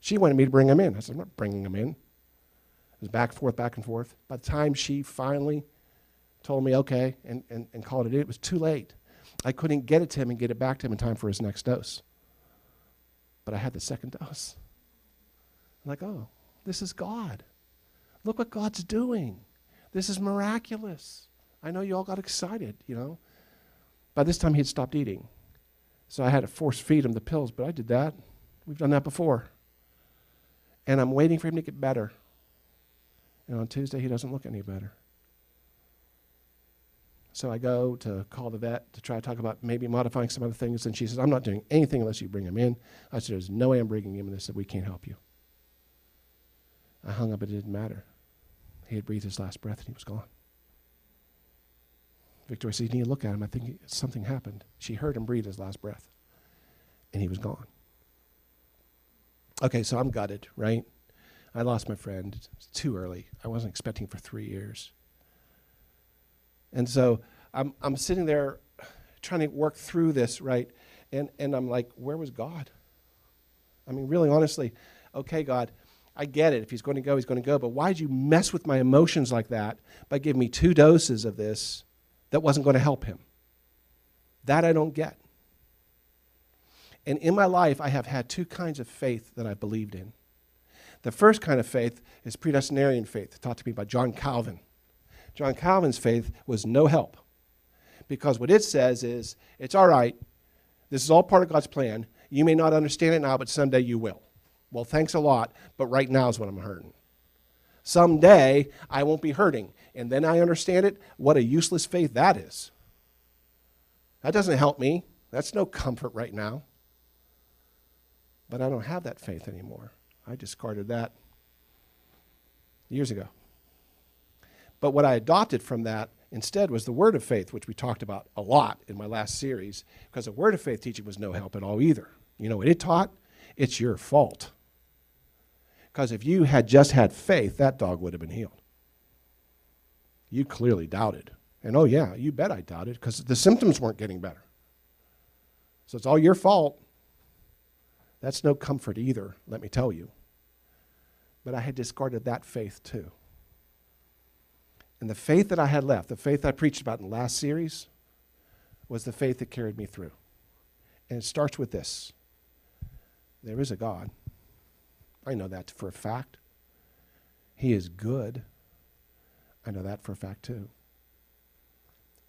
She wanted me to bring him in. I said, I'm not bringing him in. It was back and forth. By the time she finally told me okay and called it was too late. I couldn't get it to him and get it back to him in time for his next dose. But I had the second dose. I'm like, oh, this is God. Look what God's doing. This is miraculous. I know you all got excited, By this time, he had stopped eating. So I had to force feed him the pills, but I did that. We've done that before. And I'm waiting for him to get better. And on Tuesday, he doesn't look any better. So I go to call the vet to try to talk about maybe modifying some other things. And she says, I'm not doing anything unless you bring him in. I said, there's no way I'm bringing him in. They said, we can't help you. I hung up, but it didn't matter. He had breathed his last breath and he was gone. Victoria said, you need to look at him. I think something happened. She heard him breathe his last breath. And he was gone. Okay, so I'm gutted, right? I lost my friend. It's too early. I wasn't expecting for 3 years. And so I'm sitting there trying to work through this, right? And I'm like, where was God? I mean, really, honestly, okay, God, I get it. If he's going to go, he's going to go. But why'd you mess with my emotions like that by giving me 2 doses of this that wasn't going to help him? That I don't get. And in my life, I have had 2 kinds of faith that I believed in. The first kind of faith is predestinarian faith, taught to me by John Calvin. John Calvin's faith was no help. Because what it says is, it's all right, this is all part of God's plan. You may not understand it now, but someday you will. Well, thanks a lot, but right now is when I'm hurting. Someday, I won't be hurting. And then I understand it. What a useless faith that is. That doesn't help me. That's no comfort right now. But I don't have that faith anymore. I discarded that years ago. But what I adopted from that instead was the word of faith, which we talked about a lot in my last series, because the word of faith teaching was no help at all either. You know what it taught? It's your fault. Because if you had just had faith, that dog would have been healed. You clearly doubted. And oh yeah, you bet I doubted, because the symptoms weren't getting better. So it's all your fault. That's no comfort either, let me tell you. But I had discarded that faith too. And the faith that I had left, the faith I preached about in the last series, was the faith that carried me through. And it starts with this. There is a God. I know that for a fact. He is good. I know that for a fact too.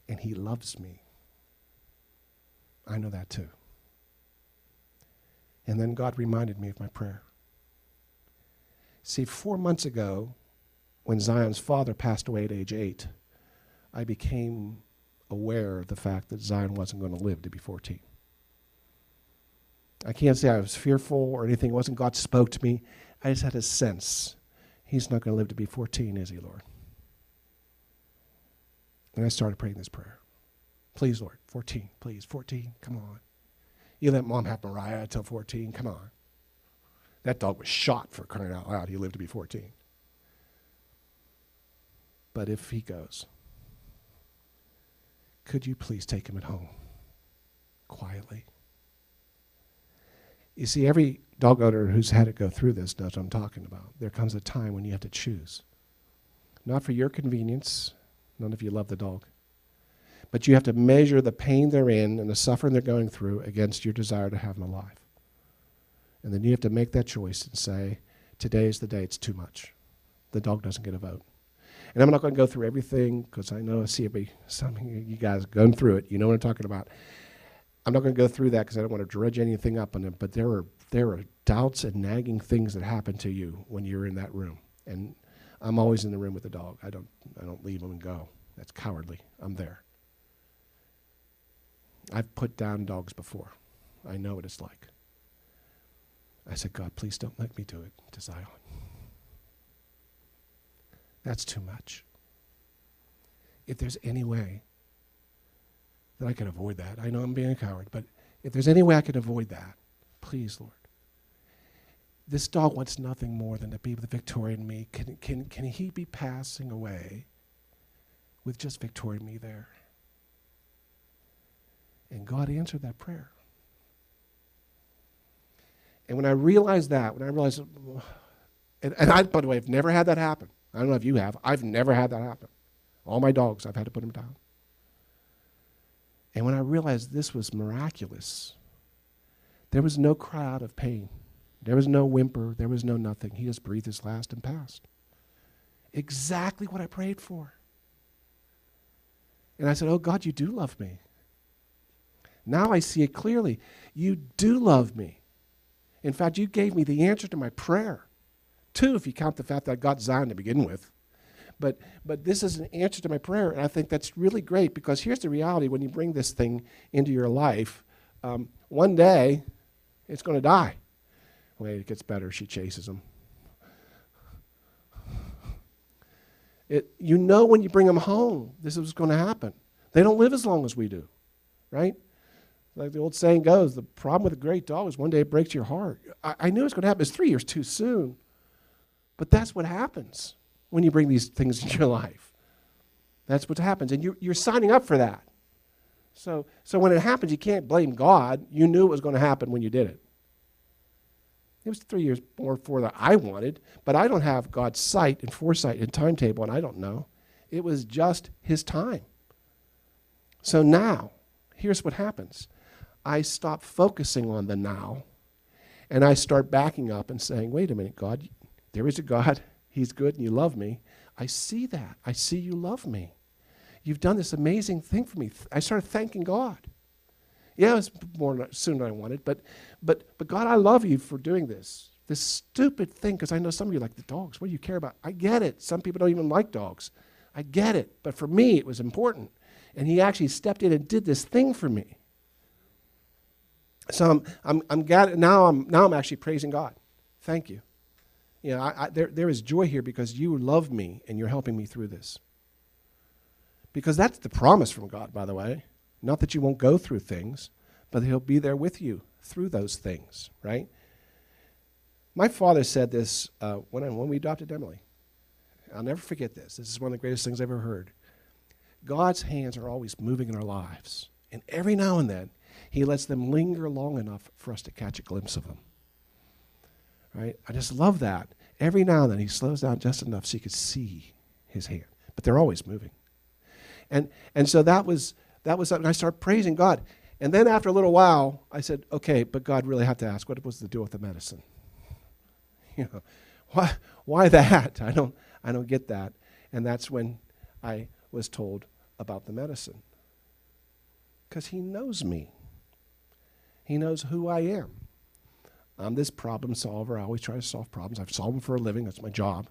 And he loves me. I know that too. And then God reminded me of my prayer. See, 4 months ago, when Zion's father passed away at age 8, I became aware of the fact that Zion wasn't going to live to be 14. I can't say I was fearful or anything. It wasn't God spoke to me. I just had a sense. He's not going to live to be 14, is he, Lord? And I started praying this prayer. Please, Lord, 14, please, 14, come on. You let Mom have Mariah until 14, come on. That dog was shot for crying out loud. He lived to be 14. But if he goes, could you please take him at home quietly? You see, every dog owner who's had to go through this knows what I'm talking about. There comes a time when you have to choose. Not for your convenience, none of you love the dog, but you have to measure the pain they're in and the suffering they're going through against your desire to have them alive. And then you have to make that choice and say, today is the day, it's too much. The dog doesn't get a vote. And I'm not going to go through everything because I know I see some of you guys going through it. You know what I'm talking about. I'm not going to go through that because I don't want to dredge anything up on them, but there are doubts and nagging things that happen to you when you're in that room. And I'm always in the room with the dog. I don't leave them and go. That's cowardly. I'm there. I've put down dogs before. I know what it's like. I said, God, please don't let me do it to Zion. That's too much. If there's any way that I can avoid that, I know I'm being a coward, but if there's any way I can avoid that, please, Lord. This dog wants nothing more than to be with Victoria and me. Can he be passing away with just Victoria and me there? And God answered that prayer. And when I realized that, and I, by the way, I've never had that happen. I don't know if you have. I've never had that happen. All my dogs, I've had to put them down. And when I realized this was miraculous, there was no cry out of pain. There was no whimper. There was no nothing. He just breathed his last and passed. Exactly what I prayed for. And I said, oh, God, you do love me. Now I see it clearly. You do love me. In fact, you gave me the answer to my prayer. 2, if you count the fact that I got Zion to begin with. But this is an answer to my prayer, and I think that's really great, because here's the reality. When you bring this thing into your life, one day it's going to die. Wait, it gets better. She chases him. You know when you bring them home, this is what's going to happen. They don't live as long as we do, right? Like the old saying goes, the problem with a great dog is one day it breaks your heart. I knew it was going to happen. It's 3 years too soon. But that's what happens when you bring these things into your life. That's what happens. And you're signing up for that. So when it happens, you can't blame God. You knew it was going to happen when you did it. It was 3 years more for that I wanted, but I don't have God's sight and foresight and timetable, and I don't know. It was just his time. So now, here's what happens. I stop focusing on the now, and I start backing up and saying, wait a minute, God, there is a God. He's good and you love me. I see that. I see you love me. You've done this amazing thing for me. I started thanking God. Yeah, it was more sooner than I wanted, but God, I love you for doing this. This stupid thing, because I know some of you like the dogs. What do you care about? I get it. Some people don't even like dogs. I get it. But for me, it was important. And he actually stepped in and did this thing for me. So now I'm actually praising God. Thank you. You know, there is joy here because you love me and you're helping me through this. Because that's the promise from God, by the way. Not that you won't go through things, but that he'll be there with you through those things, right? My father said this when we adopted Emily. I'll never forget this. This is one of the greatest things I've ever heard. God's hands are always moving in our lives. And every now and then, he lets them linger long enough for us to catch a glimpse of them. Right? I just love that. Every now and then, he slows down just enough so you could see his hand. But they're always moving. And so that was something. I started praising God. And then after a little while, I said, okay, but God, really have to ask, what was the deal with the medicine? You know, why that? I don't get that. And that's when I was told about the medicine. Because he knows me. He knows who I am. I'm this problem solver. I always try to solve problems. I've solved them for a living. That's my job.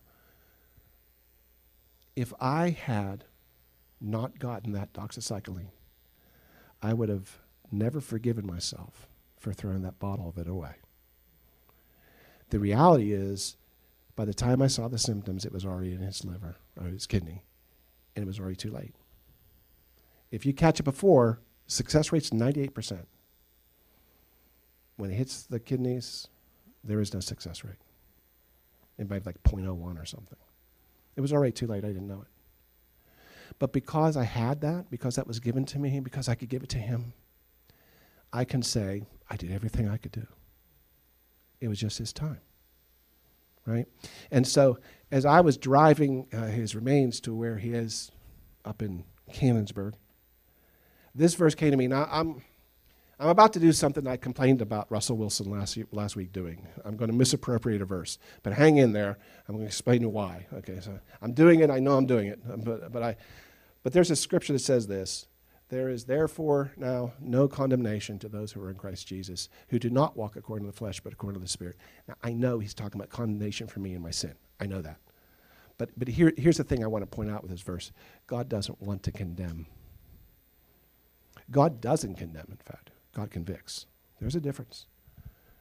If I had not gotten that doxycycline, I would have never forgiven myself for throwing that bottle of it away. The reality is, by the time I saw the symptoms, it was already in his liver, or his kidney, and it was already too late. If you catch it before, success rate's 98%. When it hits the kidneys, there is no success rate. It might be like 0.01 or something. It was already too late. I didn't know it. But because I had that, because that was given to me, because I could give it to him, I can say I did everything I could do. It was just his time, right? And so as I was driving his remains to where he is up in Canonsburg, this verse came to me. Now, I'm about to do something I complained about Russell Wilson last week doing. I'm going to misappropriate a verse, but hang in there. I'm going to explain to you why. Okay, so I'm doing it. I know I'm doing it, but there's a scripture that says this: "There is therefore now no condemnation to those who are in Christ Jesus, who do not walk according to the flesh, but according to the Spirit." Now I know he's talking about condemnation for me and my sin. I know that, but here's the thing I want to point out with this verse: God doesn't want to condemn. God doesn't condemn. In fact, God convicts. There's a difference.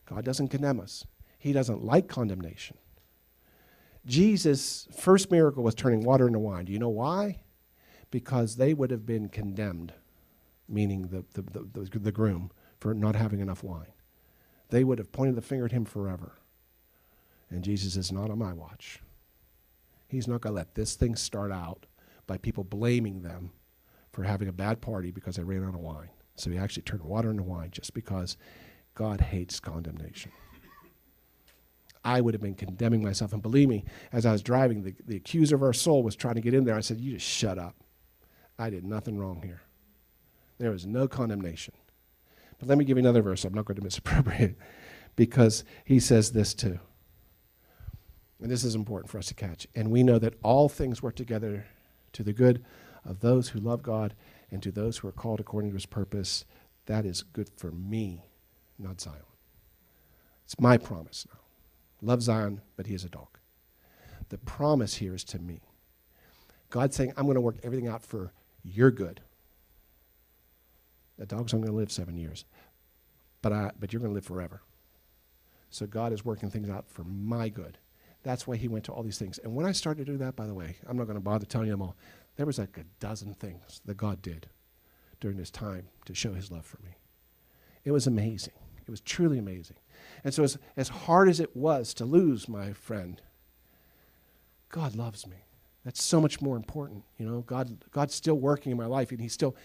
God doesn't condemn us. He doesn't like condemnation. Jesus' first miracle was turning water into wine. Do you know why? Because they would have been condemned, meaning the groom, for not having enough wine. They would have pointed the finger at him forever. And Jesus is not on my watch. He's not going to let this thing start out by people blaming them for having a bad party because they ran out of wine. So he actually turned water into wine just because God hates condemnation. I would have been condemning myself. And believe me, as I was driving, the accuser of our soul was trying to get in there. I said, you just shut up. I did nothing wrong here. There was no condemnation. But let me give you another verse. I'm not going to misappropriate because he says this too. And this is important for us to catch. And we know that all things work together to the good of those who love God and to those who are called according to his purpose. That is good for me, not Zion. It's my promise now. Love Zion, but he is a dog. The promise here is to me. God's saying, I'm going to work everything out for your good. The dog's only going to live 7 years, but you're going to live forever. So God is working things out for my good. That's why he went to all these things. And when I started to do that, by the way, I'm not going to bother telling you them all. There was like a dozen things that God did during this time to show his love for me. It was amazing. It was truly amazing. And so as hard as it was to lose my friend, God loves me. That's so much more important. You know, God's still working in my life, and he's still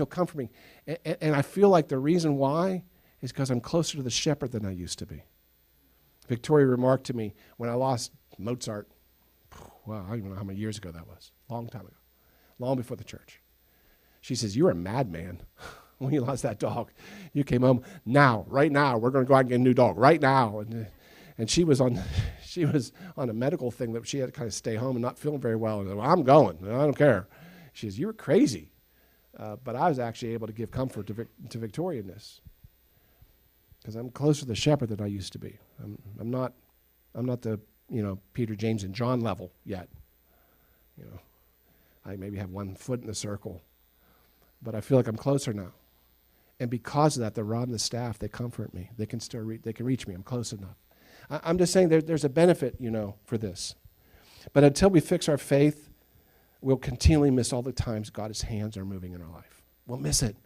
comforting me. And I feel like the reason why is because I'm closer to the shepherd than I used to be. Victoria remarked to me when I lost Mozart, wow, I don't even know how many years ago that was, long time ago, long before the church. She says, you were a madman when you lost that dog. You came home, right now, we're going to go out and get a new dog, right now. And she was on a medical thing that she had to kind of stay home and not feeling very well. And well, I'm going, I don't care. She says, you were crazy. But I was actually able to give comfort to Victoria in this. Because I'm closer to the shepherd than I used to be. I'm not the Peter, James, and John level yet. I maybe have 1 foot in the circle, but I feel like I'm closer now. And because of that, the rod and the staff, they comfort me. They can still they can reach me. I'm close enough. I'm just saying there's a benefit, for this. But until we fix our faith, we'll continually miss all the times God's hands are moving in our life. We'll miss it.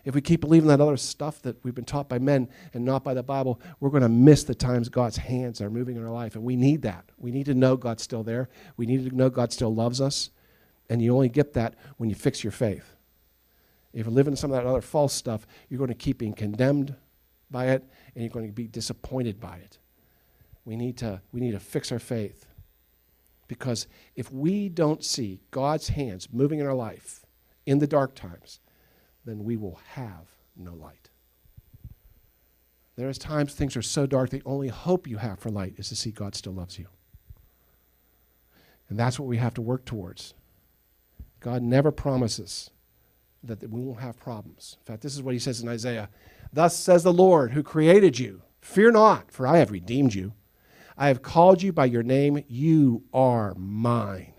If we keep believing that other stuff that we've been taught by men and not by the Bible, we're going to miss the times God's hands are moving in our life. And we need that. We need to know God's still there. We need to know God still loves us. And you only get that when you fix your faith. If you're living some of that other false stuff, you're going to keep being condemned by it, and you're going to be disappointed by it. We need to fix our faith. Because if we don't see God's hands moving in our life in the dark times, then we will have no light. There's times things are so dark, the only hope you have for light is to see God still loves you. And that's what we have to work towards. God never promises that we won't have problems. In fact, this is what he says in Isaiah. Thus says the Lord who created you, fear not, for I have redeemed you. I have called you by your name. You are mine.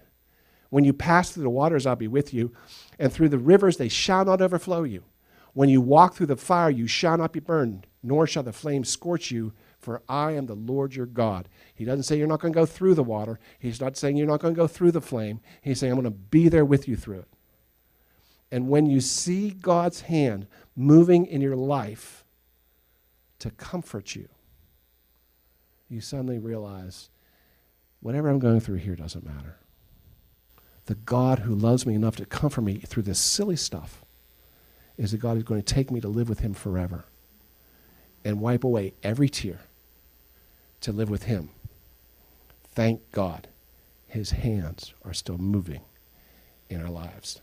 When you pass through the waters, I'll be with you. And through the rivers, they shall not overflow you. When you walk through the fire, you shall not be burned, nor shall the flames scorch you, for I am the Lord your God. He doesn't say you're not going to go through the water. He's not saying you're not going to go through the flame. He's saying I'm going to be there with you through it. And when you see God's hand moving in your life to comfort you, you suddenly realize whatever I'm going through here doesn't matter. The God who loves me enough to comfort me through this silly stuff is the God who's going to take me to live with him forever and wipe away every tear to live with him. Thank God his hands are still moving in our lives.